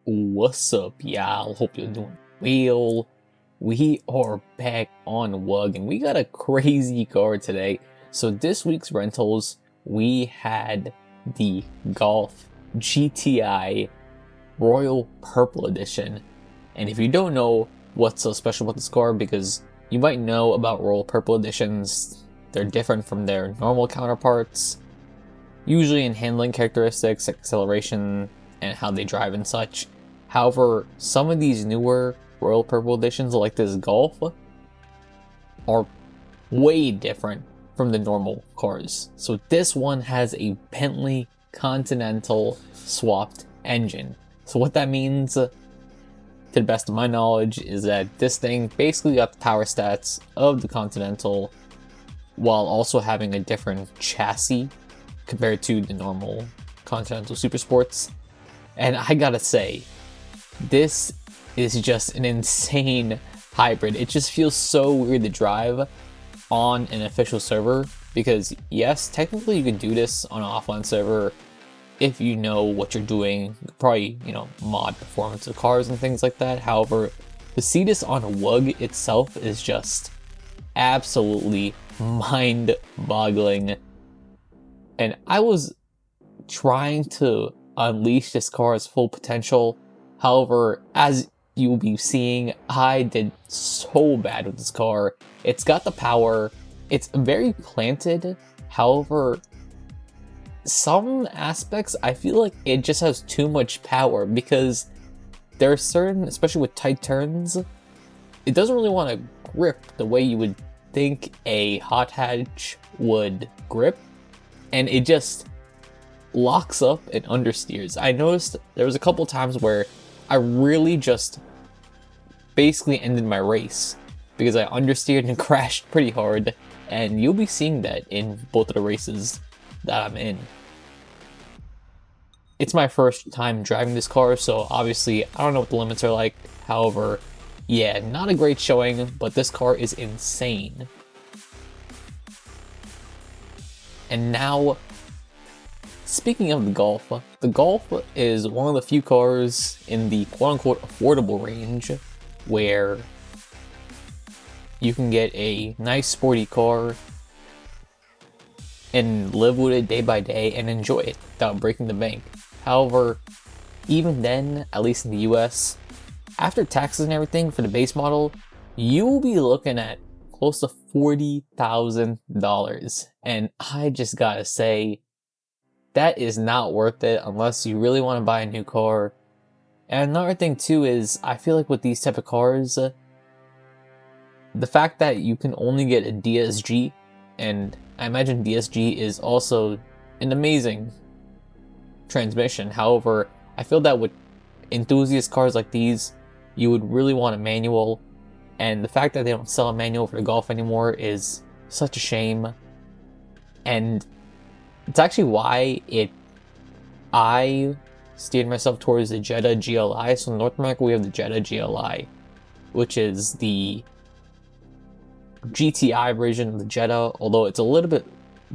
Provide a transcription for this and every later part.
What's up, y'all? Hope you're doing well. We are back on WUG and we got a crazy car today. So this week's rentals, we had the Golf GTI Royal Purple Edition. And if you don't know what's so special about this car, because you might know about Royal Purple Editions, they're different from their normal counterparts, usually in handling characteristics, acceleration, and how they drive and such. However, some of these newer Royal Purple Editions, like this Golf, are way different from the normal cars. So this one has a Bentley Continental swapped engine. So what that means, to the best of my knowledge, is that this thing basically got the power stats of the Continental while also having a different chassis compared to the normal Continental Super Sports. And I gotta say, this is just an insane hybrid. It just feels so weird to drive on an official server, because yes, technically you can do this on an offline server if you know what you're doing. Probably, mod performance of cars and things like that. However, to see this on a WUG itself is just absolutely mind-boggling. And I was trying to unleash this car's full potential. However, as you'll be seeing, I did so bad with this car. It's got the power. It's very planted. However, some aspects, I feel like it just has too much power, because there are certain, especially with tight turns, it doesn't really want to grip the way you would think a hot hatch would grip. And it just locks up and understeers. I noticed there was a couple times where I really just basically ended my race because I understeered and crashed pretty hard, and you'll be seeing that in both of the races that I'm in. It's my first time driving this car, so obviously I don't know what the limits are like. However, yeah, not a great showing, but this car is insane. And now, speaking of the Golf is one of the few cars in the quote-unquote affordable range where you can get a nice sporty car and live with it day by day and enjoy it without breaking the bank. However, even then, at least in the US, after taxes and everything for the base model, you will be looking at close to $40,000. And I just gotta say, that is not worth it unless you really want to buy a new car. And another thing too is, I feel like with these type of cars, the fact that you can only get a DSG, and I imagine DSG is also an amazing transmission. However, I feel that with enthusiast cars like these, you would really want a manual. And the fact that they don't sell a manual for the Golf anymore is such a shame. And it's actually why I steered myself towards the Jetta GLI. So in North America, we have the Jetta GLI, which is the GTI version of the Jetta, although it's a little bit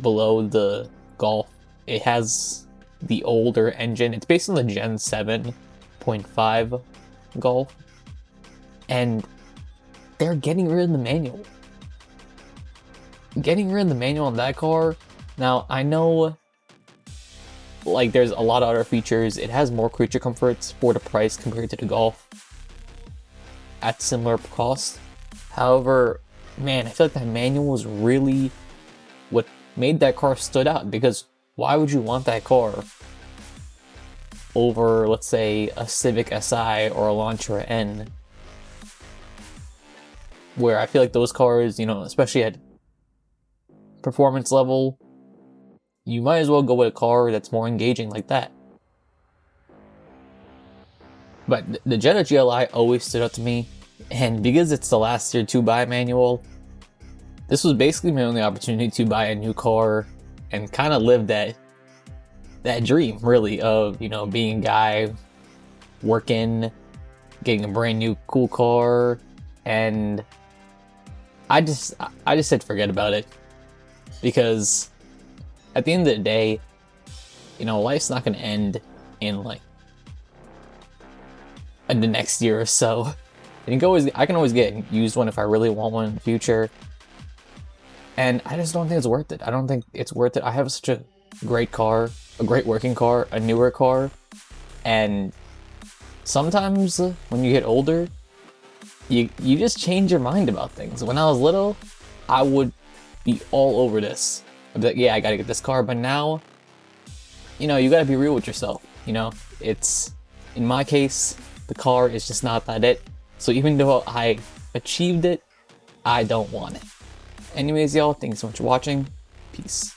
below the Golf. It has the older engine. It's based on the Gen 7.5 Golf. And they're getting rid of the manual. Getting rid of the manual on that car. Now, I know, like, there's a lot of other features. It has more creature comforts for the price compared to the Golf at similar cost. However, man, I feel like that manual was really what made that car stood out, because why would you want that car over, let's say, a Civic Si or a Elantra N? Where I feel like those cars, especially at performance level, you might as well go with a car that's more engaging like that. But the Jetta GLI always stood out to me, and because it's the last year to buy a manual, this was basically my only opportunity to buy a new car and kind of live that dream, really, of being a guy working, getting a brand new cool car. And I just said forget about it, because at the end of the day, life's not going to end in like in the next year or so. And I can always get a used one if I really want one in the future. And I just don't think it's worth it. I don't think it's worth it. I have such a great car, a great working car, a newer car. And sometimes when you get older, you just change your mind about things. When I was little, I would be all over this. I'd be like, yeah, I gotta get this car. But now, you know, you gotta be real with yourself. You know, it's, in my case, the car is just not that it. So even though I achieved it, I don't want it. Anyways, y'all, thanks so much for watching. Peace.